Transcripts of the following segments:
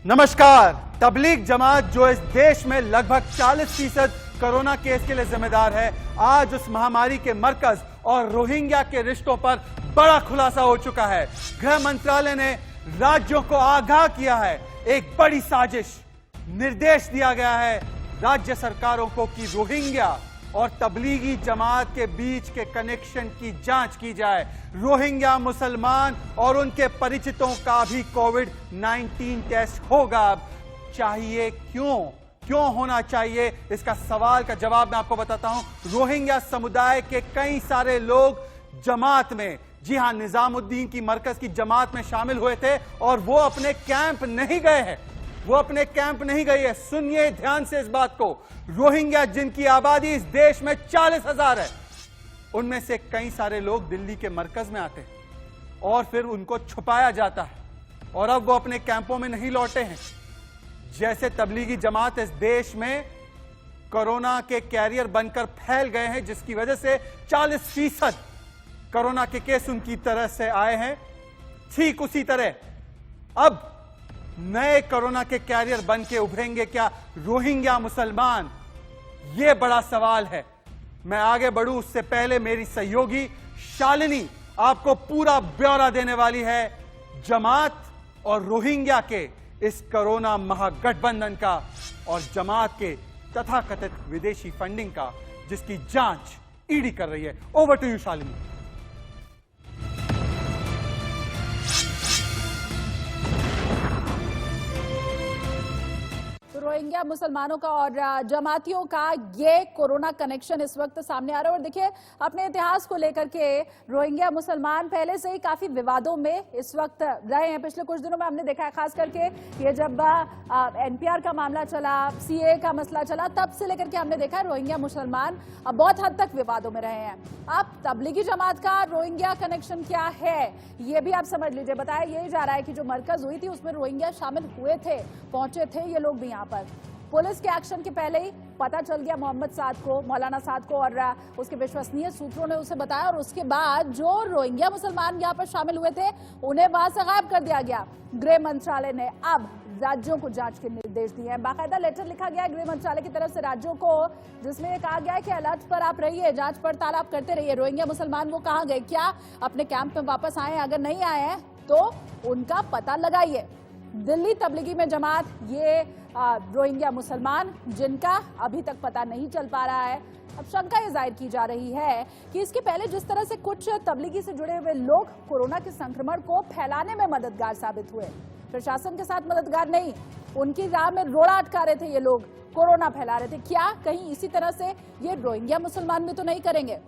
नमस्कार। तबलीग जमात जो इस देश में लगभग 40% कोरोना केस के लिए जिम्मेदार है, आज उस महामारी के मरकज और रोहिंग्या के रिश्तों पर बड़ा खुलासा हो चुका है। गृह मंत्रालय ने राज्यों को आगाह किया है, एक बड़ी साजिश, निर्देश दिया गया है राज्य सरकारों को कि रोहिंग्या और तबलीगी जमात के बीच के कनेक्शन की जांच की जाए। रोहिंग्या मुसलमान और उनके परिचितों का भी कोविड-19 टेस्ट होगा। अब चाहिए क्यों होना चाहिए, इसका सवाल का जवाब मैं आपको बताता हूं। रोहिंग्या समुदाय के कई सारे लोग जमात में, जी हां, निजामुद्दीन की मरकज की जमात में शामिल हुए थे और वो अपने कैंप नहीं गए हैं। वो अपने कैंप नहीं गई है। सुनिए ध्यान से इस बात को। रोहिंग्या जिनकी आबादी इस देश में 40,000 है, उनमें से कई सारे लोग दिल्ली के मरकज में आते हैं और फिर उनको छुपाया जाता है और अब वो अपने कैंपों में नहीं लौटे हैं। जैसे तबलीगी जमात इस देश में कोरोना के कैरियर बनकर फैल गए हैं, जिसकी वजह से 40% कोरोना के केस उनकी तरफ से आए हैं, ठीक उसी तरह अब नए कोरोना के कैरियर बन के उभरेंगे क्या रोहिंग्या मुसलमान? यह बड़ा सवाल है। मैं आगे बढ़ूं उससे पहले मेरी सहयोगी शालिनी आपको पूरा ब्यौरा देने वाली है जमात और रोहिंग्या के इस कोरोना महागठबंधन का और जमात के तथाकथित विदेशी फंडिंग का, जिसकी जांच ईडी कर रही है। Over to you Shalini. Rohingya मुसलमानों का और जमातियों का ये कोरोना कनेक्शन इस वक्त सामने आ रहा है। और देखिए, अपने इतिहास को लेकर के रोहिंग्या मुसलमान पहले से ही काफी विवादों में इस वक्त रहे हैं। पिछले कुछ दिनों में हमने देखा है, खास करके ये जब एनपीआर का मामला चला, सीए का मसला चला, तब से लेकर के हमने देखा है रोहिंग्या मुसलमान अब बहुत हद तक विवादों में रहे हैं। अब तबलीगी जमात का रोहिंग्या कनेक्शन क्या है, ये भी आप समझ लीजिए। बताया यही जा रहा है कि जो मरकज हुई थी उसमें रोहिंग्या शामिल हुए थे, पहुंचे थे ये लोग भी यहाँ पर। पुलिस के एक्शन के पहले ही पता चल गया मोहम्मद साद को, मौलाना साद को, और उसके विश्वसनीय सूत्रों ने उसे बताया। और उसके बाद जो रोहिंग्या मुसलमान यहाँ पर शामिल हुए थे उन्हें वहां से गायब कर दिया गया। गृह मंत्रालय ने अब राज्यों को जांच के निर्देश दिए हैं। बाकायदा लेटर लिखा गया है गृह मंत्रालय की तरफ से राज्यों को, जिसमें यह कहा गया है कि अलर्ट पर आप रहिए, जांच पड़ताल आप करते रहिए। रोहिंग्या मुसलमान वो कहाँ गए, क्या अपने कैंप में वापस आए? अगर नहीं आए हैं तो उनका पता लगाइए। दिल्ली तबलीगी में जमात, ये रोहिंग्या मुसलमान जिनका अभी तक पता नहीं चल पा रहा है। अब शंका ये जाहिर की जा रही है कि इसके पहले जिस तरह से कुछ तबलीगी से जुड़े हुए लोग कोरोना के संक्रमण को फैलाने में मददगार साबित हुए, प्रशासन के साथ मददगार नहीं, उनकी राह में रोड़ा अटका रहे थे ये लोग, कोरोना फैला रहे थे, क्या कहीं इसी तरह से ये रोहिंग्या मुसलमान भी तो नहीं करेंगे?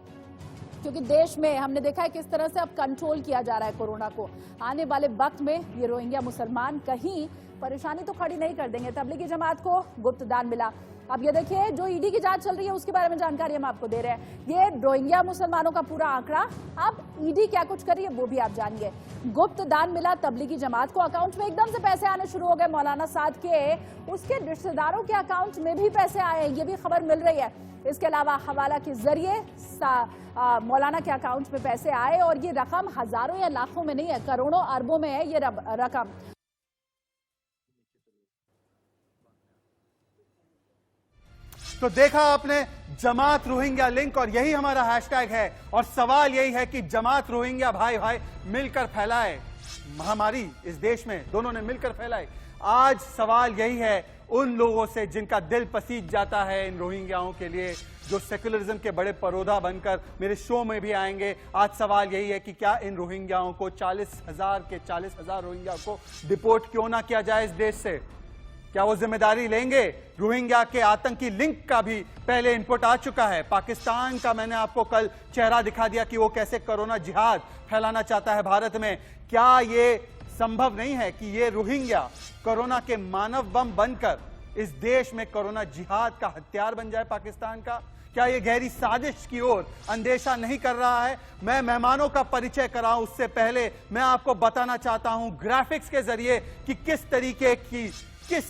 क्योंकि देश में हमने देखा है किस तरह से अब कंट्रोल किया जा रहा है कोरोना को। आने वाले वक्त में ये रोहिंग्या मुसलमान कहीं परेशानी तो खड़ी नहीं कर देंगे। तबलीगी जमात को गुप्त दान मिला। अब ये देखिए, जो ईडी की जांच चल रही है उसके बारे में जानकारी हम आपको दे रहे हैं। ये रोहिंग्या मुसलमानों का पूरा आंकड़ा, अब ईडी क्या कुछ कर रही है वो भी आप जानिए। गुप्त दान मिला तबलीगी जमात को, अकाउंट में एकदम से पैसे आने शुरू हो गए मौलाना साद के, उसके रिश्तेदारों के अकाउंट में भी पैसे आए हैं, ये भी खबर मिल रही है। इसके अलावा हवाला के जरिए मौलाना के अकाउंट में पैसे आए और ये रकम हजारों या लाखों में नहीं है, करोड़ों अरबों में है ये रकम। तो देखा आपने जमात रोहिंग्या लिंक, और यही हमारा हैशटैग है। और सवाल यही है कि जमात रोहिंग्या भाई भाई मिलकर फैलाए महामारी इस देश में, दोनों ने मिलकर फैलाए। आज सवाल यही है उन लोगों से जिनका दिल पसीज जाता है इन रोहिंग्याओं के लिए, जो सेक्युलरिज्म के बड़े परोधा बनकर मेरे शो में भी आएंगे। आज सवाल यही है कि क्या इन रोहिंग्याओं को 40,000 रोहिंग्या को डिपोर्ट क्यों ना किया जाए इस देश से? क्या वो जिम्मेदारी लेंगे? रोहिंग्या के आतंकी लिंक का भी पहले इनपुट आ चुका है। पाकिस्तान का मैंने आपको कल चेहरा दिखा दिया कि वो कैसे कोरोना जिहाद फैलाना चाहता है भारत में। क्या ये संभव नहीं है कि ये रोहिंग्या कोरोना के मानव बम बनकर इस देश में कोरोना जिहाद का हथियार बन जाए पाकिस्तान का? क्या ये गहरी साजिश की ओर अंदेशा नहीं कर रहा है? मैं मेहमानों का परिचय कराऊं उससे पहले मैं आपको बताना चाहता हूं ग्राफिक्स के जरिए कि किस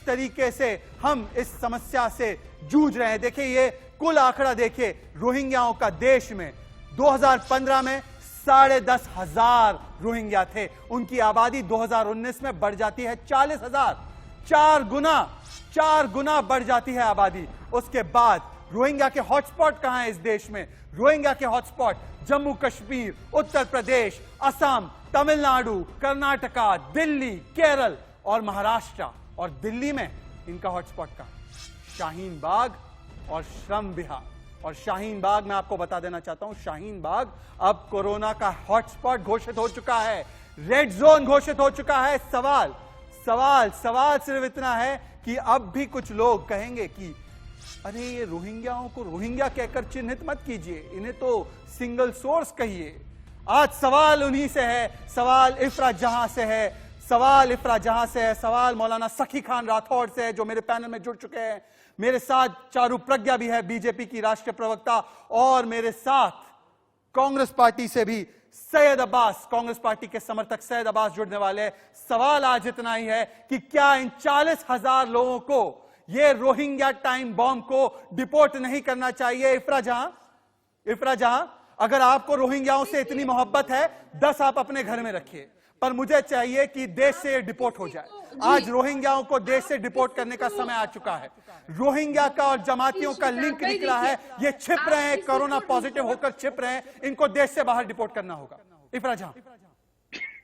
तरीके से हम इस समस्या से जूझ रहे हैं। देखिए, ये कुल आंकड़ा देखिए रोहिंग्याओं का देश में 2015 में 10,500 रोहिंग्या थे। उनकी आबादी 2019 में बढ़ जाती है 40,000। चार गुना बढ़ जाती है आबादी। उसके बाद रोहिंग्या के हॉटस्पॉट कहां है इस देश में? रोहिंग्या के हॉटस्पॉट जम्मू कश्मीर, उत्तर प्रदेश, असम, तमिलनाडु, कर्नाटका, दिल्ली, केरल और महाराष्ट्र। और दिल्ली में इनका हॉटस्पॉट कहां? शाहीन बाग और श्रम विहार। और शाहीन बाग, मैं आपको बता देना चाहता हूं, शाहीन बाग अब कोरोना का हॉटस्पॉट घोषित हो चुका है, रेड जोन घोषित हो चुका है। सवाल सिर्फ इतना है कि अब भी कुछ लोग कहेंगे कि अरे ये रोहिंग्याओं को रोहिंग्या कहकर चिन्हित मत कीजिए, इन्हें तो सिंगल सोर्स कहिए। आज सवाल उन्हीं से है, सवाल इफ्रा जहां से है, सवाल मौलाना सखी खान राठौड़ से है, जो मेरे पैनल में जुड़ चुके हैं। मेरे साथ चारू प्रज्ञा भी है, बीजेपी की राष्ट्रीय प्रवक्ता, और मेरे साथ कांग्रेस पार्टी से भी सैयद अब्बास, कांग्रेस पार्टी के समर्थक सैयद अब्बास जुड़ने वाले। सवाल आज इतना ही है कि क्या इन 40,000 लोगों को, ये रोहिंग्या टाइम बॉम्ब को डिपोर्ट नहीं करना चाहिए? इफ्रा जहां, अगर आपको रोहिंग्याओं से इतनी मोहब्बत है, 10 आप अपने घर में रखिए, पर मुझे चाहिए कि देश से डिपोर्ट हो जाए। आज रोहिंग्याओं को देश से डिपोर्ट करने का समय आ चुका है। रोहिंग्या का और जमातियों का लिंक निकला है, ये छिप रहे हैं, कोरोना पॉजिटिव होकर छिप रहे हैं, इनको देश से बाहर डिपोर्ट करना होगा। इफ्रा जहां,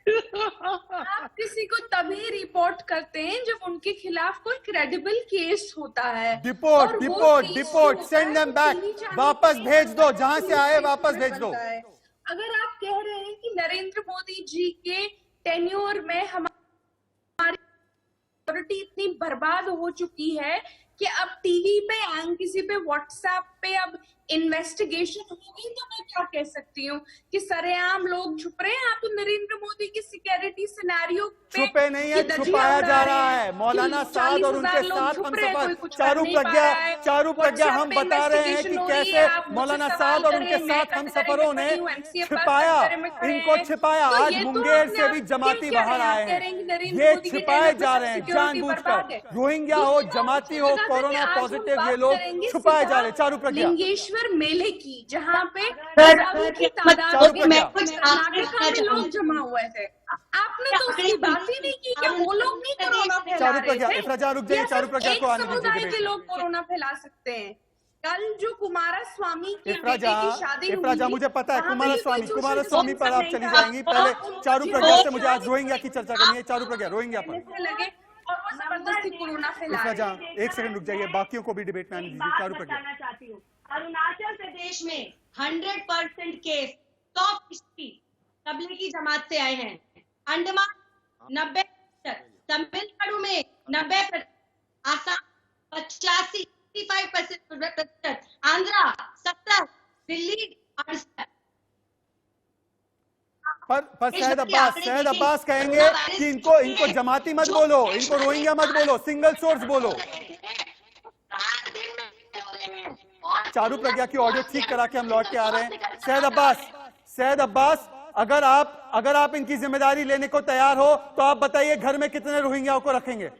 आप किसी को तभी रिपोर्ट करते हैं जब उनके खिलाफ कोई क्रेडिबल केस होता है। डिपोर्ट, सेंड देम बैक, वापस भेज दो, जहां से आए वापस भेज दो। अगर आप कह रहे हैं कि नरेंद्र मोदी जी के टेन्योर में हमारी सिक्योरिटी इतनी बर्बाद हो चुकी है कि अब टीवी पे किसी पे व्हाट्सएप पे अब इन्वेस्टिगेशन होगी, तो मैं क्या कह सकती हूँ कि सरेआम लोग छुप रहे हैं। आप तो नरेंद्र मोदी की सिक्योरिटी सिनेरियो छुपे नहीं है, छुपाया जा रहा है। मौलाना साद और उनके साथ हम सफर, चारू प्रज्ञा हम बता रहे हैं कि कैसे मौलाना साद और उनके साथ हम सफरों ने छिपाया, इनको छिपाया। आज मुंगेर से भी जमाती बाहर आए हैं, ये छिपाए जा रहे हैं जानबूझकर। रोहिंग्या हो, जमाती हो, कोरोना पॉजिटिव, ये लोग छुपाए जा रहे हैं। चारू प्रज्ञा, मेले की, जहां पे हजारों की तादाद में लोग जमा हुए थे, आपने तो उसकी बात ही नहीं की कि वो लोग नहीं कोरोना फैला रहे थे। चारू प्रज्ञा को आने दीजिए। समुदाय के लोग कोरोना फैला सकते हैं। कल जो कुमारा स्वामी की बेटे की शादी हुई, मुझे पता है कुमारा स्वामी पर आप चली जाएंगी। पहले चारू प्रज्ञा से मुझे आज रोहिंग्या की चर्चा करनी है। चारू प्रज्ञा, रोहिंग्या पर लगे और वो जबरदस्ती कोरोना फैला रहे हैं। एक सेकंड रुक जाइए, बाकियों को भी डिबेट में आने दीजिए। चारू प्रज्ञा, चाहती हूँ, अरुणाचल प्रदेश में 100% केस 100% तबलीगी जमात से आए हैं। अंडमान 90%, तमिलनाडु में 90%, आसाम 85%, आंध्रा 70%, दिल्ली 68%। पर सैयद अब्बास कहेंगे कि इनको जमाती मत बोलो, इनको रोहिंग्या मत बोलो, सिंगल सोर्स बोलो। चारू प्रज्ञा की ऑडियो ठीक करा के हम लौट के आ रहे हैं। सैयद अब्बास, अगर आप इनकी जिम्मेदारी लेने को तैयार हो तो आप बताइए, घर में कितने रोहिंग्याओं को रखेंगे?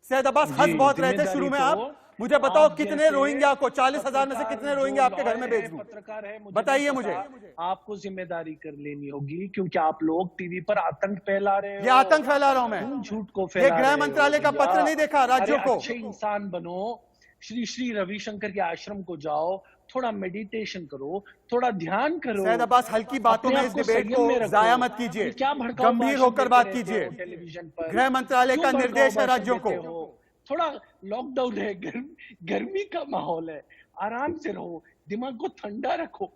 सैयद अब्बास हंस बहुत रहे थे शुरू में, आप मुझे बताओ कितने रोहिंग्या को, 40,000 में से कितने रोहिंग्या आपके घर में भेज दूं? पत्रकार है, बताइए मुझे। आपको जिम्मेदारी कर लेनी होगी, क्योंकि आप लोग टीवी पर आतंक फैला रहे हो। ये आतंक फैला रहा हूं मैं, झूठ को फैला, ये गृह मंत्रालय का पत्र नहीं देखा राज्यों को। अच्छे इंसान बनो, श्री रविशंकर के आश्रम को जाओ, थोड़ा मेडिटेशन करो, थोड़ा ध्यान करो। सैयद अब्बास, हल्की बातों में इस डिबेट को जाया मत कीजिए, क्या गंभीर होकर बात कीजिए। टेलीविजन पर गृह मंत्रालय का निर्देश है राज्यों को। थोड़ा लॉकडाउन है, गर्मी का माहौल है, आराम से रहो, दिमाग को ठंडा रखो।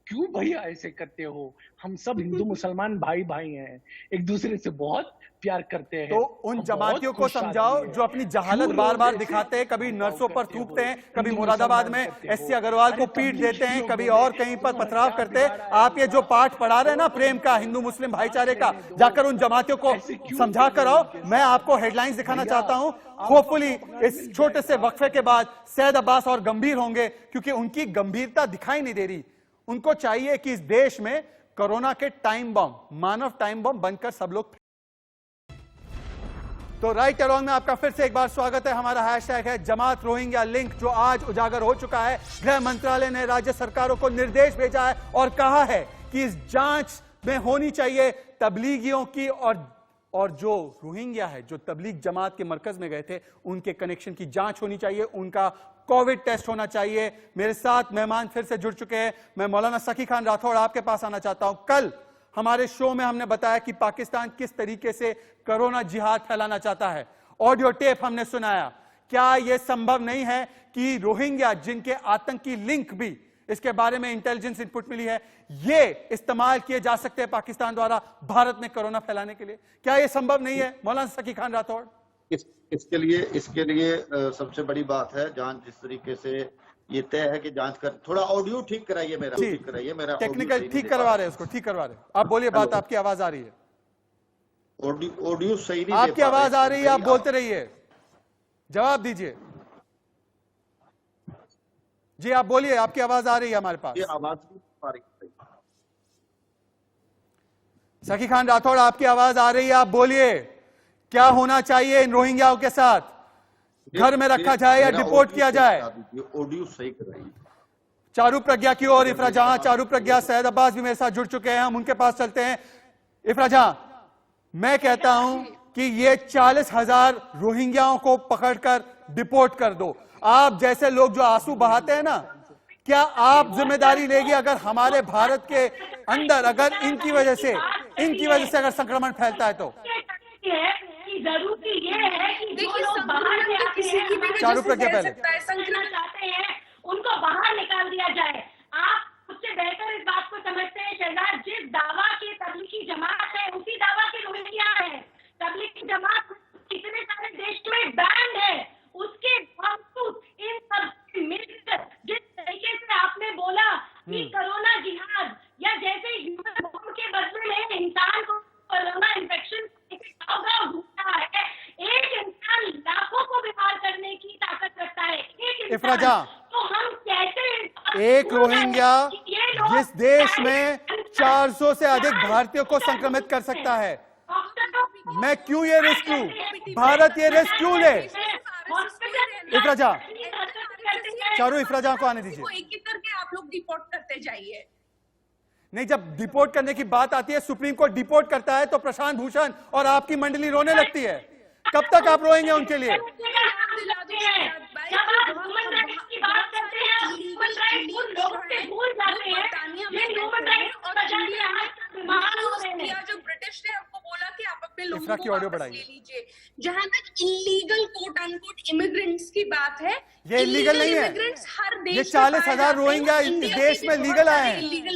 क्यों भैया ऐसे करते हो? हम सब हिंदू मुसलमान भाई भाई हैं, एक दूसरे से बहुत प्यार करते हैं। तो उन जमातियों को समझाओ जो अपनी जहालत बार बार दिखाते हैं, कभी नर्सों पर थूकते हैं, कभी मुरादाबाद में एससी अग्रवाल को पीट देते हैं, कभी और कहीं पर पथराव करते हैं। आप ये जो पाठ पढ़ा रहे हैं ना प्रेम का, हिंदू मुस्लिम भाईचारे का, जाकर उन जमातियों को समझा कर आओ। मैं आपको हेडलाइंस दिखाना चाहता हूं। होपफुली इस छोटे से वक्फे के बाद सैयद अब्बास और गंभीर होंगे, क्योंकि उनकी गंभीरता दिखाई नहीं दे रही। उनको चाहिए कि इस देश में कोरोना के टाइम बम, मानव टाइम बम बनकर सब लोग। तो राइट अराउंड में आपका फिर से एक बार स्वागत है। हमारा हैशटैग है जमात रोहिंग्या लिंक, जो आज उजागर हो चुका है। गृह मंत्रालय ने राज्य सरकारों को निर्देश भेजा है और कहा है कि इस जांच में होनी चाहिए तबलीगियों की और और जो रोहिंग्या है, जो तबलीग जमात के मरकज में गए थे, उनके कनेक्शन की जांच होनी चाहिए, उनका कोविड टेस्ट होना चाहिए। मेरे साथ मेहमान फिर से जुड़ चुके हैं। मैं मौलाना सखी खान राठौड़ आपके पास आना चाहता हूं। कल हमारे शो में हमने बताया कि पाकिस्तान किस तरीके से कोरोना जिहाद फैलाना चाहता है। ऑडियो टेप हमने सुनाया। क्या यह संभव नहीं है कि रोहिंग्या, जिनके आतंकी लिंक भी इसके बारे में इंटेलिजेंस इनपुट मिली है, ये इस्तेमाल किए जा सकते हैं पाकिस्तान द्वारा भारत में कोरोना फैलाने के लिए? क्या यह संभव नहीं है मौलाना सखी खान राठौड़? इसके लिए सबसे बड़ी बात है जांच। जिस तरीके से ये तय है कि जांच कर, थोड़ा ऑडियो ठीक कराइए मेरा, ठीक कराइए मेरा। टेक्निकल ठीक करवा रहे हैं उसको, ठीक करवा रहे हैं। आप बोलिए, बात आपकी आवाज आ रही है। ऑडियो सही नहीं, आपकी आवाज आ रही है, आप बोलते रहिए, जवाब दीजिए। जी आप बोलिए, आपकी आवाज आ रही है हमारे पास। ये आवाज आ रही है। सखी खान राठौड़ आपकी आवाज आ रही है, आप बोलिए। क्या होना चाहिए इन रोहिंग्याओं के साथ? घर में रखा जाए या डिपोर्ट किया जाए? ऑडियो सही कराइए। चारू प्रज्ञा की ओर इफरा जहां, चारू प्रज्ञा, सैयद अब्बास भी मेरे साथ जुड़ चुके हैं, हम उनके पास चलते हैं। इफरा जहां, मैं कहता हूं कि ये 40,000 रोहिंग्याओं को पकड़कर डिपोर्ट कर दो। आप जैसे लोग जो आंसू बहाते हैं ना, क्या आप जिम्मेदारी लेगी अगर हमारे भारत के अंदर अगर इनकी वजह से अगर संक्रमण फैलता है तो? जरूरी ये है कि जो लोग बाहर से किसी की भी चारू प्रज्ञा पहले संक्रमण चाहते हैं उनको बाहर निकाल दिया जाए। आप उससे बेहतर इस बात को समझते हैं शहजाद, जिस दावा की तबलीगी जमात है उसी दावा के रोहिंग्या है। तबलीगी जमात कितने सारे देश में बैंड है, उसके बावजूद इन सब मिलकर जिस तरीके से आपने बोला कि कोरोना जिहाद या जैसे ह्यूमन बॉम्ब के बदले में इंसान को कोरोना इन्फेक्शन है, एक इंसान लाखों को बीमार करने की ताकत रखता है। इफरा जहां, तो हम कहते हैं एक रोहिंग्या जिस देश में 400 से अधिक भारतीयों को संक्रमित कर सकता है, मैं क्यों ये रिस्क लूं? भारत ये रिस्क क्यों ले? इफरा जहां, चारू इफरा जहां को आने दीजिए। एक एक करके आप लोग डिपोर्ट करते जाइए। नहीं, जब डिपोर्ट करने की बात आती है, सुप्रीम कोर्ट डिपोर्ट करता है तो प्रशांत भूषण और आपकी मंडली रोने लगती है। कब तक आप रोएंगे उनके लिए? जो ब्रिटिश ने हमको बोला कि आप अपने लोगों इफ्रा की को ऑडियो वापस बढ़ाइए। ले लीजिए। जहां तक इलीगल कोट अनकोट इमिग्रेंट्स की बात है, ये इलीगल नहीं है। इमिग्रेंट्स हर देश ये में 40,000 पाए रोहिंग्या जाते हैं। इस इंडिया देश के में भी लीगल बहुत आए सारे हैं। Illegal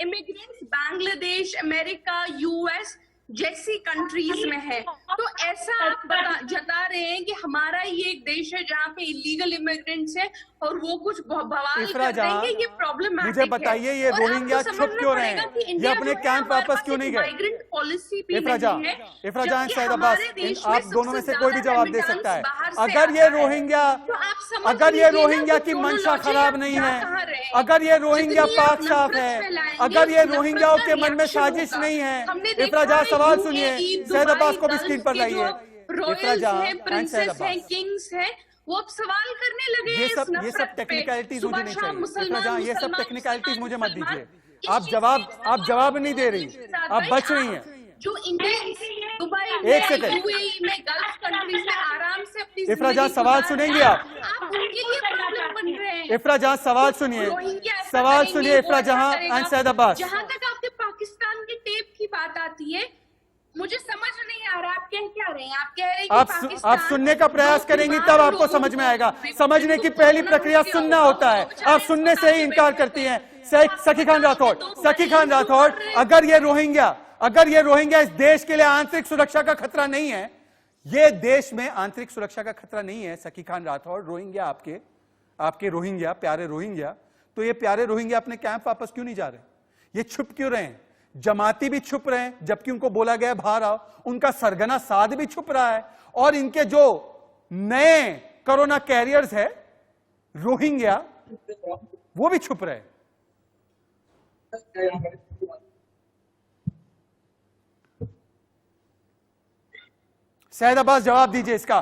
immigrants Bangladesh, America, US जैसी कंट्रीज में है। तो ऐसा आप जता रहे हैं कि हमारा ये एक देश है जहाँ पे इलीगल इमिग्रेंट्स है और वो कुछ बवाल कर देंगे, ये प्रॉब्लम मुझे बताइए, ये रोहिंग्या छुप क्यों रहे हैं? ये अपने कैंप वापस क्यों नहीं गए? माइग्रेंट पॉलिसी भी इफरा नहीं है। जहां, जबकि सैयद अब्बास, हमारे देश आप में दोनों में सबसे से कोई भी ज्यादा जवाब दे remittance सकता है। बाहर से अगर ये आता है। रोहिंग्या, तो आप समझ अगर ये लीजिए ना रोहिंग्या कि की दोनों मंशा लॉजिक खराब आप नहीं जा है, कहाँ रहे हैं? अगर ये रोहिंग्या जितनी आप पाक साफ नफरत है, फैलाएंगे, अगर ये नफरत रोहिंग्याओं का के मन में reaction साजिश होगा। नहीं है, हमने इफरा देखा जहां है सवाल UAE, सुनिए, दुबई, सैयद अब्बास को भी गल्फ स्क्रीन पर के लाइए। जो इफरा रॉयल्स जहां हैं, एंड सैयद प्रिंसेस हैं, अब्बास, किंग्स हैं, वो अब सवाल करने लगे ये हैं इस सब नफरत पे। टेक्निकलिटीज मुझे सुबह नहीं शाम चाहिए। मुसलमान, इफरा जहां, ये सब मुसलमान, टेक्निकलिटीज मुझे मत मुसलमान, दीजिए। इस आप चीज जवाब नहीं दे रही, आप भाई, बच रही हैं। जो इंडिया दुबई एक में, सेकंड। यूएई में, गल्फ कंट्रीज में आराम से अपनी इफरा जहां जिंदगी सवाल गुजार सुनेंगी रहे हैं, आप? उनके लिए प्रॉब्लम बन रहे हैं। इफरा जहां सवाल सुनिए, रोहिंग्या ऐसा सवाल करेंगे, सुनिए वो इफरा ऐसा जहां करेगा। एंड सैयद अब्बास। जहां तक आपके पाकिस्तान के टेप की बात आती है, मुझे समझ नहीं आ रहा आप कह क्या रहे हैं। आप कह रहे हैं कि पाकिस्तान आप सुनने का प्रयास करेंगी तब आपको समझ में आएगा। समझने की पहली प्रक्रिया सुनना होता है, आप सुनने से ही इनकार करती हैं। सखी खान राठौड़, सखी खान राठौड़, अगर ये रोहिंग्या इस देश के लिए आंतरिक सुरक्षा का खतरा नहीं है, ये देश में आंतरिक सुरक्षा का खतरा नहीं है, सखी खान राठौड़, रोहिंग्या आपके रोहिंग्या, प्यारे रोहिंग्या, तो ये प्यारे रोहिंग्या अपने कैंप वापस क्यों नहीं जा रहे? ये छुप क्यों रहे हैं? जमाती भी छुप रहे हैं जबकि उनको बोला गया बाहर आओ। उनका सरगना साध भी छुप रहा है और इनके जो नए कोरोना कैरियर्स है रोहिंग्या, वो भी छुप रहे हैं। सैयद अब्बास जवाब दीजिए इसका।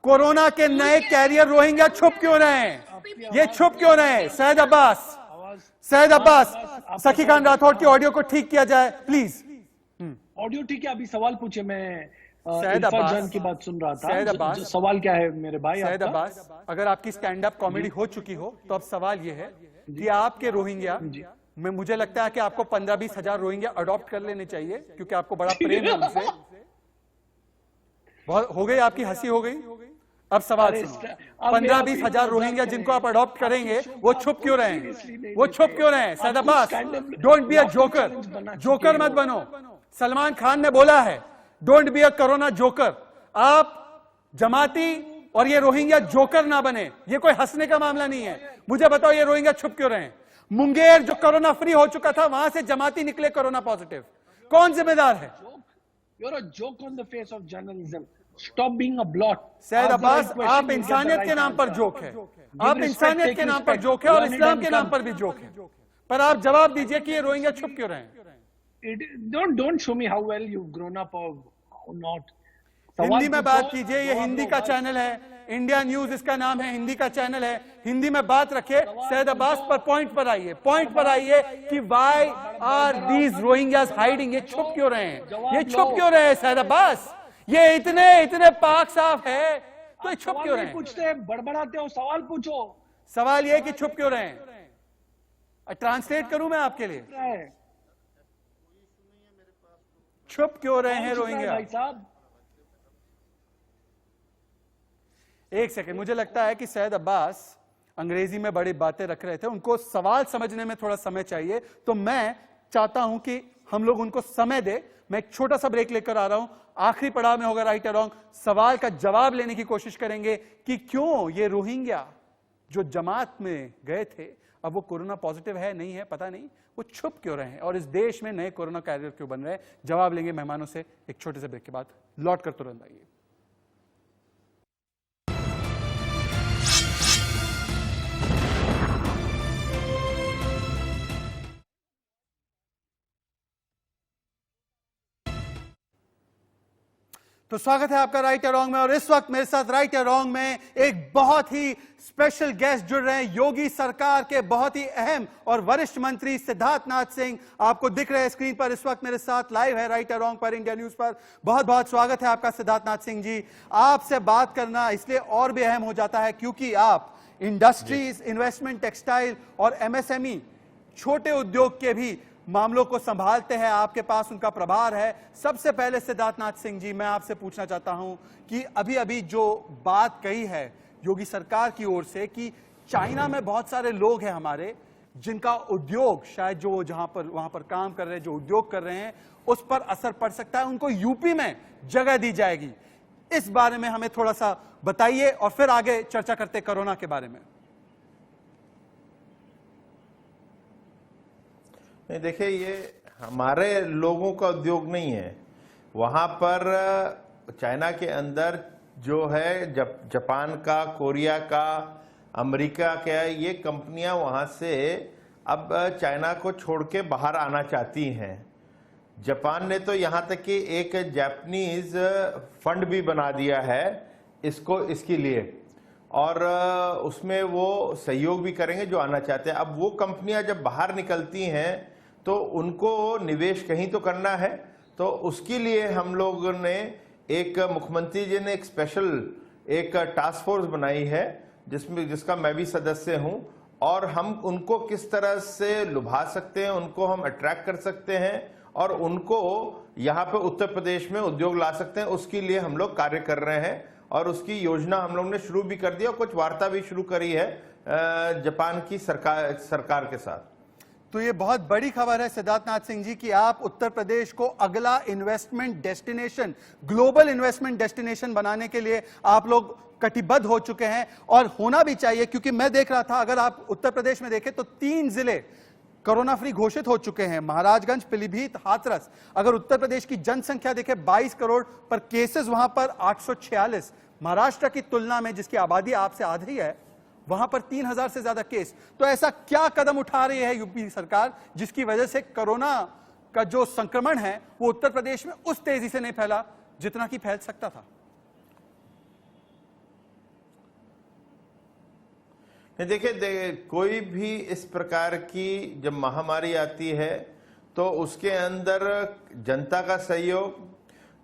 कोरोना के नए कैरियर रोहिंग्या छुप क्यों रहे हैं? ये छुप क्यों रहे हैं? सैयद अब्बास, सखी खान राठौड़ की ऑडियो को ठीक किया जाए प्लीज। ऑडियो ठीक है, अभी सवाल पूछे। मैं सैयद इरफान अब्बास, जान की बात सुन रहा था। सैयद अब्बास, सवाल क्या है मेरे भाई सैयद आपका? अब्बास, अगर आपकी स्टैंड अप कॉमेडी हो चुकी हो तो अब सवाल यह है कि आपके रोहिंग्या में मुझे लगता है कि आपको 15-20 हजार रोहिंग्या अडॉप्ट कर लेने चाहिए, क्योंकि आपको बड़ा प्रेम है उनसे। बहुत हो गई आपकी हंसी हो गई। अब सवाल सुनो, 15-20 हजार रोहिंग्या जिनको आप अडॉप्ट करेंगे वो छुप क्यों रहे हैं? वो छुप क्यों रहे हैं? Syed Abbas, don't be a joker, joker मत बनो। सलमान खान ने बोला है don't be a corona joker. आप जमाती और ये रोहिंग्या जोकर ना बने। ये कोई हंसने का मामला नहीं है। मुझे बताओ ये रोहिंग्या छुप क्यों रहे हैं? मुंगेर जो कोरोना फ्री हो चुका था, वहां से जमाती निकले कोरोना पॉजिटिव। कौन जिम्मेदार है? You're a joke on the face of journalism. Stop being a blot. Syed Ask the Abbas, right question, आप you get the इंसानियत right के नाम पर answer. जोक है। Give आप respect, इंसानियत take के नाम पर respect. जोक है और Learn it इस्लाम and के नाम come. पर भी जोक है। पर आप जवाब दीजिए कि ये रोहिंग्या छुप क्यों रहे हैं? Don't show me how well you've grown up or how not. Hindi में बात कीजिए। ये हिंदी का चैनल है, इंडिया न्यूज इसका नाम है, हिंदी का चैनल है। हिंदी में बात रखिए। सैयद अब्बास, पर पॉइंट पर आइए, पॉइंट पर आइए कि why are these Rohingyas hiding? ये छुप क्यों रहे हैं? ये छुप क्यों रहे हैं सैयद अब्बास? ये इतने पाक साफ है तो ये छुप क्यों रहे हैं? पूछते बड़बड़ाते हो, सवाल पूछो। सवाल ये कि छुप क्यों रहे हैं? ट्रांसलेट करूं मैं आपके लिए? छुप क्यों रहे हैं रोहिंग्या? भाई साहब एक सेकंड, मुझे लगता है कि सैयद अब्बास अंग्रेजी में बड़ी बातें रख रहे थे, उनको सवाल समझने में थोड़ा समय चाहिए। तो मैं चाहता हूं कि हम लोग उनको समय दे। मैं एक छोटा सा ब्रेक लेकर आ रहा हूं। आखिरी पड़ाव में होगा राइट और रॉन्ग। सवाल का जवाब लेने की कोशिश करेंगे कि क्यों ये रोहिंग्या जो जमात में गए थे अब वो कोरोना पॉजिटिव है नहीं है पता नहीं, वो छुप क्यों रहे हैं और इस देश में नए कोरोना कैरियर क्यों बन रहे हैं? जवाब लेंगे मेहमानों से एक छोटे से ब्रेक के बाद। लौट कर तुरंत आइए। तो स्वागत है आपका राइट या रॉन्ग में। और इस वक्त मेरे साथ राइट या रॉन्ग में एक बहुत ही स्पेशल गेस्ट जुड़ रहे हैं। योगी सरकार के बहुत ही अहम और वरिष्ठ मंत्री सिद्धार्थ नाथ सिंह आपको दिख रहे हैं स्क्रीन पर। इस वक्त मेरे साथ लाइव है राइट या रॉन्ग पर, इंडिया न्यूज पर। बहुत बहुत स्वागत है आपका सिद्धार्थ नाथ सिंह जी। आपसे बात करना इसलिए और भी अहम हो जाता है क्योंकि आप इंडस्ट्रीज, इन्वेस्टमेंट, टेक्सटाइल और एमएसएमई छोटे उद्योग के भी मामलों को संभालते हैं। आपके पास उनका प्रभार है। सबसे पहले सिद्धार्थ नाथ सिंह जी, मैं आपसे पूछना चाहता हूं कि अभी अभी जो बात कही है योगी सरकार की ओर से कि चाइना में बहुत सारे लोग हैं हमारे जिनका उद्योग शायद जो वहां पर काम कर रहे हैं, जो उद्योग कर रहे हैं, उस पर असर पड़ सकता है, उनको यूपी में जगह दी जाएगी। इस बारे में हमें थोड़ा सा बताइए और फिर आगे चर्चा करते कोरोना के बारे में। नहीं, देखिए, ये हमारे लोगों का उद्योग नहीं है। वहाँ पर चाइना के अंदर जो है जापान का, कोरिया का, अमेरिका का, ये कंपनियां वहाँ से अब चाइना को छोड़ के बाहर आना चाहती हैं। जापान ने तो यहाँ तक कि एक जापानीज फंड भी बना दिया है इसके लिए, और उसमें वो सहयोग भी करेंगे जो आना चाहते हैं। अब वो कंपनियां जब बाहर निकलती हैं तो उनको निवेश कहीं तो करना है, तो उसके लिए हम लोगों ने मुख्यमंत्री जी ने एक स्पेशल टास्क फोर्स बनाई है जिसका मैं भी सदस्य हूं, और हम उनको किस तरह से लुभा सकते हैं, उनको हम अट्रैक्ट कर सकते हैं और उनको यहाँ पे उत्तर प्रदेश में उद्योग ला सकते हैं, उसके लिए हम लोग कार्य कर रहे हैं। और उसकी योजना हम लोग ने शुरू भी कर दी और कुछ वार्ता भी शुरू करी है जापान की सरकार के साथ। तो ये बहुत बड़ी खबर है सिद्धार्थ नाथ सिंह जी कि आप उत्तर प्रदेश को अगला investment destination, global investment destination बनाने के लिए आप लोग कटिबद्ध हो चुके हैं, और होना भी चाहिए। क्योंकि मैं देख रहा था, अगर आप उत्तर प्रदेश में देखें तो 3 जिले कोरोना फ्री घोषित हो चुके हैं, महाराजगंज, पीलीभीत, हाथरस। अगर उत्तर प्रदेश की जनसंख्या देखें 22 करोड़, पर केसेस वहां पर 846, महाराष्ट्र की तुलना में जिसकी आबादी आपसे आधी है वहां पर 3000 से ज्यादा केस। तो ऐसा क्या कदम उठा रही है यूपी सरकार जिसकी वजह से कोरोना का जो संक्रमण है वो उत्तर प्रदेश में उस तेजी से नहीं फैला जितना कि फैल सकता था? देखिए, कोई भी इस प्रकार की जब महामारी आती है तो उसके अंदर जनता का सहयोग,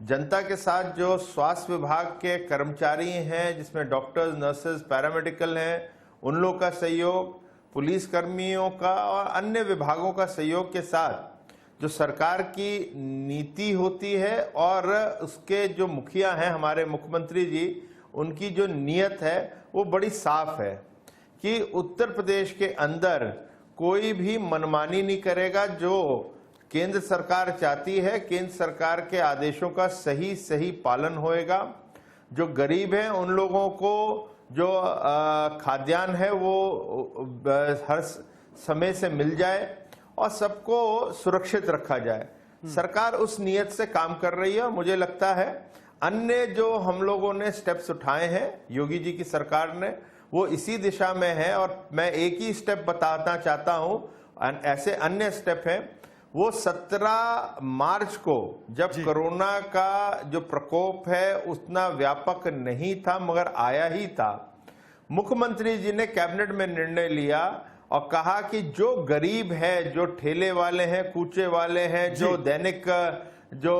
जनता के साथ जो स्वास्थ्य विभाग के कर्मचारी हैं, जिसमें डॉक्टर्स, नर्सेज, पैरामेडिकल हैं, उन लोग का सहयोग, पुलिस कर्मियों का और अन्य विभागों का सहयोग के साथ जो सरकार की नीति होती है और उसके जो मुखिया हैं हमारे मुख्यमंत्री जी, उनकी जो नीयत है वो बड़ी साफ है कि उत्तर प्रदेश के अंदर कोई भी मनमानी नहीं करेगा। जो केंद्र सरकार चाहती है, केंद्र सरकार के आदेशों का सही पालन होएगा। जो गरीब हैं उन लोगों को जो खाद्यान्न है वो हर समय से मिल जाए और सबको सुरक्षित रखा जाए। सरकार उस नियत से काम कर रही है और मुझे लगता है अन्य जो हम लोगों ने स्टेप्स उठाए हैं योगी जी की सरकार ने, वो इसी दिशा में है। और मैं एक ही स्टेप बताना चाहता हूं, ऐसे अन्य स्टेप हैं। वो 17 मार्च को जब कोरोना का जो प्रकोप है उतना व्यापक नहीं था मगर आया ही था, मुख्यमंत्री जी ने कैबिनेट में निर्णय लिया और कहा कि जो गरीब है, जो ठेले वाले हैं, कूचे वाले हैं, जो दैनिक जो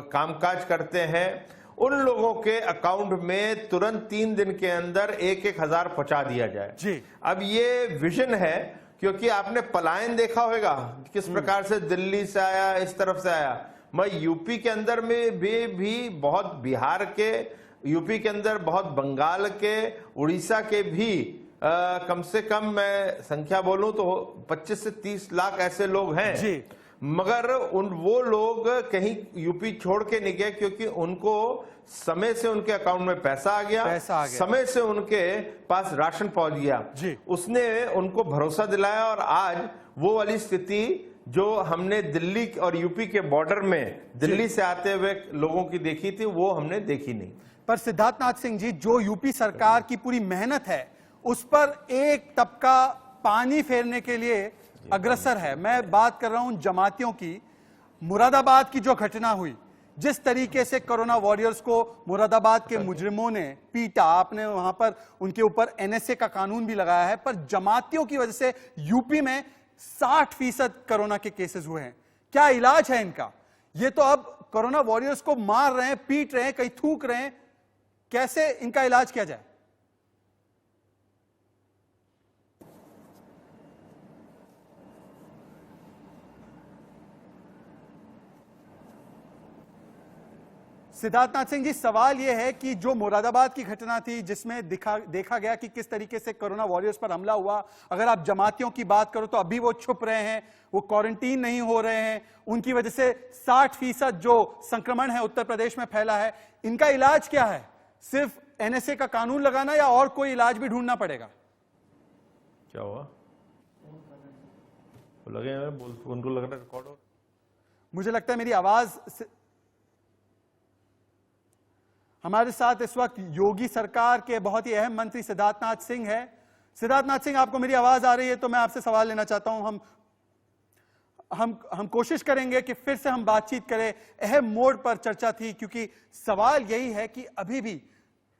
कामकाज करते हैं, उन लोगों के अकाउंट में तुरंत 3 दिन के अंदर 1-1 हज़ार पहुंचा दिया जाए जी। अब ये विजन है, क्योंकि आपने पलायन देखा होगा किस प्रकार से दिल्ली से आया, इस तरफ से आया। मैं यूपी के अंदर में भी बहुत, बिहार के, यूपी के अंदर बहुत, बंगाल के, उड़ीसा के भी कम से कम मैं संख्या बोलूं तो 25 से 30 लाख ऐसे लोग हैं जी। मगर वो लोग कहीं यूपी छोड़ के नहीं गए, क्योंकि उनको समय से उनके अकाउंट में पैसा आ गया, समय से उनके पास राशन पहुंच गया जी। उसने उनको भरोसा दिलाया और आज वो वाली स्थिति जो हमने दिल्ली और यूपी के बॉर्डर में दिल्ली से आते हुए लोगों की देखी थी, वो हमने देखी नहीं। पर सिद्धार्थनाथ सिंह जी, जो यूपी सरकार की पूरी मेहनत है उस पर एक तबका पानी फेरने के लिए अग्रसर है। मैं बात कर रहा हूं जमातियों की। मुरादाबाद की जो घटना हुई, जिस तरीके से कोरोना वॉरियर्स को मुरादाबाद के मुजरिमों ने पीटा, आपने वहां पर उनके ऊपर एनएसए का कानून भी लगाया है, पर जमातियों की वजह से यूपी में 60% कोरोना के केसेस हुए हैं। क्या इलाज है इनका? ये तो अब कोरोना वॉरियर्स को मार रहे हैं, पीट रहे हैं, कहीं थूक रहे हैं, कैसे इनका इलाज किया जाए? सिद्धार्थनाथ सिंह जी, सवाल यह है कि जो मुरादाबाद की घटना थी, जिसमें देखा गया कि किस तरीके से कोरोना वॉरियर्स पर हमला हुआ, अगर आप जमातियों की बात करो तो अभी वो छुप रहे हैं, वो क्वारंटीन नहीं हो रहे हैं, उनकी वजह से 60% जो संक्रमण है उत्तर प्रदेश में फैला है। इनका इलाज क्या है? सिर्फ एनएसए का कानून लगाना या और कोई इलाज भी ढूंढना पड़ेगा? क्या हुआ? लगे उनको लग रहा है रिकॉर्ड हो। मुझे लगता है मेरी आवाज हमारे साथ इस वक्त योगी सरकार के बहुत ही अहम मंत्री सिद्धार्थनाथ सिंह है। सिद्धार्थनाथ सिंह, आपको मेरी आवाज आ रही है? तो मैं आपसे सवाल लेना चाहता हूं। हम कोशिश करेंगे कि फिर से हम बातचीत करें। अहम मोड़ पर चर्चा थी, क्योंकि सवाल यही है कि अभी भी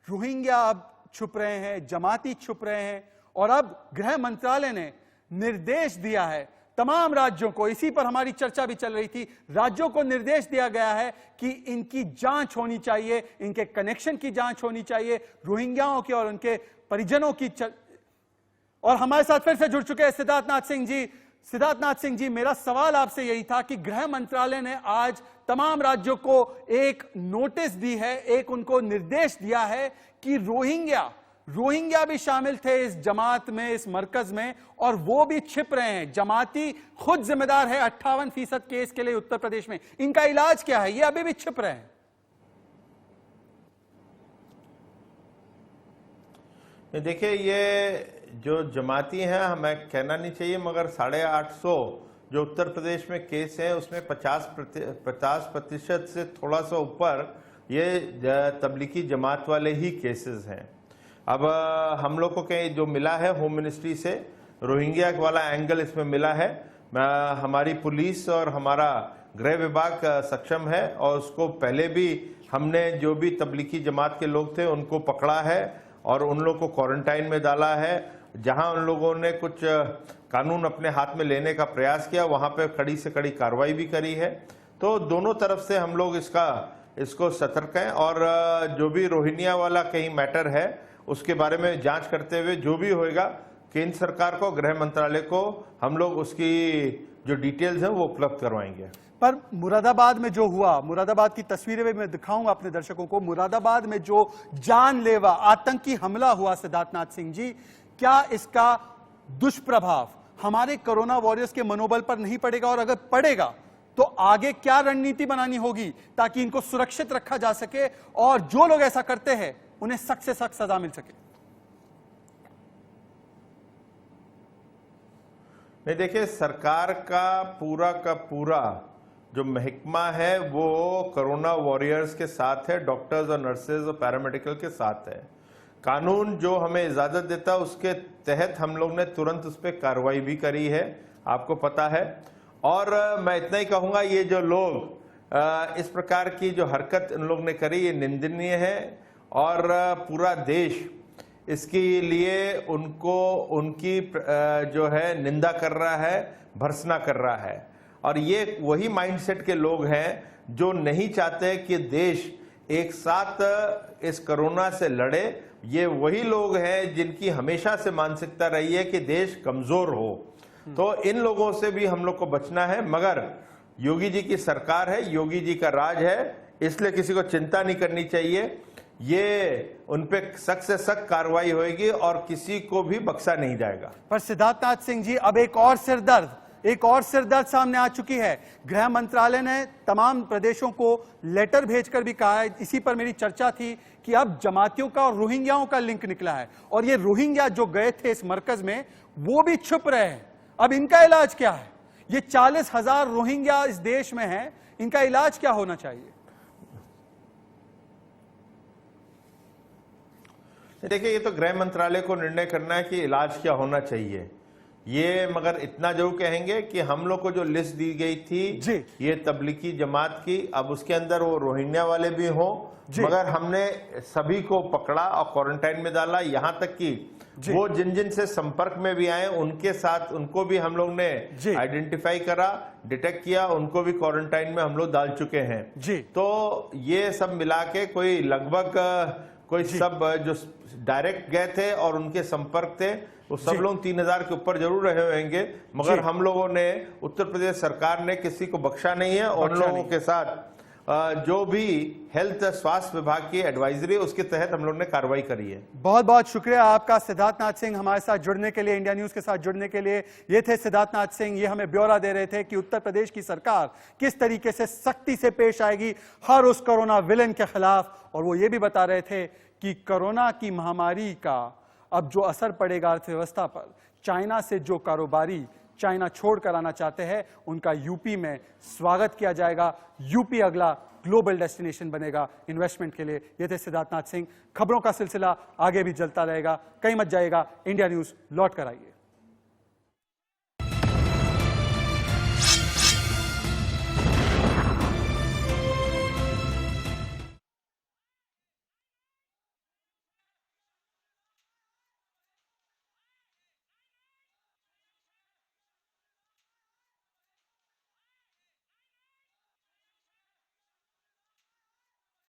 रोहिंग्या अब छुप रहे हैं, जमाती छुप रहे हैं, और अब गृह मंत्रालय ने निर्देश दिया है तमाम राज्यों को, इसी पर हमारी चर्चा भी चल रही थी, राज्यों को निर्देश दिया गया है कि इनकी जांच होनी चाहिए, इनके कनेक्शन की जांच होनी चाहिए, रोहिंग्याओं की और उनके परिजनों की। और हमारे साथ फिर से जुड़ चुके हैं सिद्धार्थनाथ सिंह जी। सिद्धार्थनाथ सिंह जी, मेरा सवाल आपसे यही था कि गृह मंत्रालय ने आज तमाम राज्यों को एक नोटिस दी है, एक उनको निर्देश दिया है कि रोहिंग्या भी शामिल थे इस जमात में, इस मरकज में, और वो भी छिप रहे हैं। जमाती खुद जिम्मेदार है 58% केस के लिए उत्तर प्रदेश में। इनका इलाज क्या है? ये अभी भी छिप रहे हैं। देखिए, ये जो जमाती हैं, हमें कहना नहीं चाहिए, मगर 850 जो उत्तर प्रदेश में केस है उसमें 50% से थोड़ा सा ऊपर ये तबलीगी जमात वाले ही केसेस हैं। अब हम लोग को कहीं जो मिला है होम मिनिस्ट्री से, रोहिंग्या वाला एंगल इसमें मिला है। हमारी पुलिस और हमारा गृह विभाग सक्षम है, और उसको पहले भी हमने जो भी तबलीगी जमात के लोग थे उनको पकड़ा है और उन लोग को क्वारंटाइन में डाला है। जहां उन लोगों ने कुछ कानून अपने हाथ में लेने का प्रयास किया, वहां पे कड़ी से कड़ी कार्रवाई भी करी है। तो दोनों तरफ से हम लोग इसको सतर्क हैं और जो भी रोहिंग्या वाला कहीं मैटर है उसके बारे में जांच करते हुए जो भी होएगा केंद्र सरकार को, गृह मंत्रालय को हम लोग उसकी जो डिटेल्स हैं वो उपलब्ध करवाएंगे। पर मुरादाबाद में जो हुआ, मुरादाबाद की तस्वीरें भी मैं दिखाऊंगा अपने दर्शकों को। मुरादाबाद में जो जानलेवा आतंकी हमला हुआ सिद्धार्थनाथ सिंह जी, क्या इसका दुष्प्रभाव हमारे कोरोना वॉरियर्स के मनोबल पर नहीं पड़ेगा? और अगर पड़ेगा तो आगे क्या रणनीति बनानी होगी ताकि इनको सुरक्षित रखा जा सके और जो लोग ऐसा करते हैं उन्हें सख्त से सख्त सजा मिल सके? नहीं, देखिए, सरकार का पूरा जो महकमा है वो कोरोना वॉरियर्स के साथ है, डॉक्टर्स और नर्सेज और पैरामेडिकल के साथ है। कानून जो हमें इजाजत देता है उसके तहत हम लोग ने तुरंत उस पर कार्रवाई भी करी है, आपको पता है। और मैं इतना ही कहूंगा, ये जो लोग इस प्रकार की जो हरकत इन लोग ने करी ये निंदनीय है और पूरा देश इसके लिए उनकी जो है निंदा कर रहा है, भर्त्सना कर रहा है। और ये वही माइंडसेट के लोग हैं जो नहीं चाहते कि देश एक साथ इस कोरोना से लड़े। ये वही लोग हैं जिनकी हमेशा से मानसिकता रही है कि देश कमजोर हो। तो इन लोगों से भी हम लोग को बचना है, मगर योगी जी की सरकार है, योगी जी का राज है, इसलिए किसी को चिंता नहीं करनी चाहिए। ये उन पे सख्त से सख्त कार्रवाई होगी और किसी को भी बख्शा नहीं जाएगा। पर सिद्धार्थनाथ सिंह जी, अब एक और सिरदर्द सामने आ चुकी है। गृह मंत्रालय ने तमाम प्रदेशों को लेटर भेजकर भी कहा है, इसी पर मेरी चर्चा थी कि अब जमातियों का और रोहिंग्याओं का लिंक निकला है और ये रोहिंग्या जो गए थे इस मरकज में वो भी छुप रहे हैं। अब इनका इलाज क्या है? ये 40,000 रोहिंग्या इस देश में हैं, इनका इलाज क्या होना चाहिए? देखिए, ये तो गृह मंत्रालय को निर्णय करना है कि इलाज क्या होना चाहिए। ये मगर इतना जरूर कहेंगे कि हम लोग को जो लिस्ट दी गई थी ये तबलीगी जमात की, अब उसके अंदर वो रोहिंग्या वाले भी हों, मगर हमने सभी को पकड़ा और क्वारंटाइन में डाला। यहाँ तक कि वो जिन से संपर्क में भी आए उनके साथ उनको भी हम लोग ने आइडेंटिफाई करा, डिटेक्ट किया, उनको भी क्वारंटाइन में हम लोग डाल चुके हैं। तो ये सब मिला के कोई सब जो डायरेक्ट गए थे और उनके संपर्क थे वो सब लोग 3,000 के ऊपर जरूर रहे होंगे, मगर हम लोगों ने, उत्तर प्रदेश सरकार ने किसी को बख्शा नहीं है और लोगों के साथ जो भी हेल्थ स्वास्थ्य विभाग की एडवाइजरी उसके तहत हम लोग ने कार्रवाई करी है। बहुत बहुत शुक्रिया आपका सिद्धार्थनाथ सिंह, हमारे साथ जुड़ने के लिए, इंडिया न्यूज के साथ जुड़ने के लिए। ये थे सिद्धार्थनाथ सिंह, ये हमें ब्यौरा दे रहे थे कि उत्तर प्रदेश की सरकार किस तरीके से सख्ती से पेश आएगी हर उस कोरोना विलेन के खिलाफ। और वो ये भी बता रहे थे कि कोरोना की महामारी का अब जो असर पड़ेगा अर्थव्यवस्था पर, चाइना से जो कारोबारी चाइना छोड़कर आना चाहते हैं उनका यूपी में स्वागत किया जाएगा। यूपी अगला ग्लोबल डेस्टिनेशन बनेगा इन्वेस्टमेंट के लिए। ये थे सिद्धार्थनाथ सिंह। खबरों का सिलसिला आगे भी चलता रहेगा, कहीं मत जाइएगा। इंडिया न्यूज लौट कर आइए।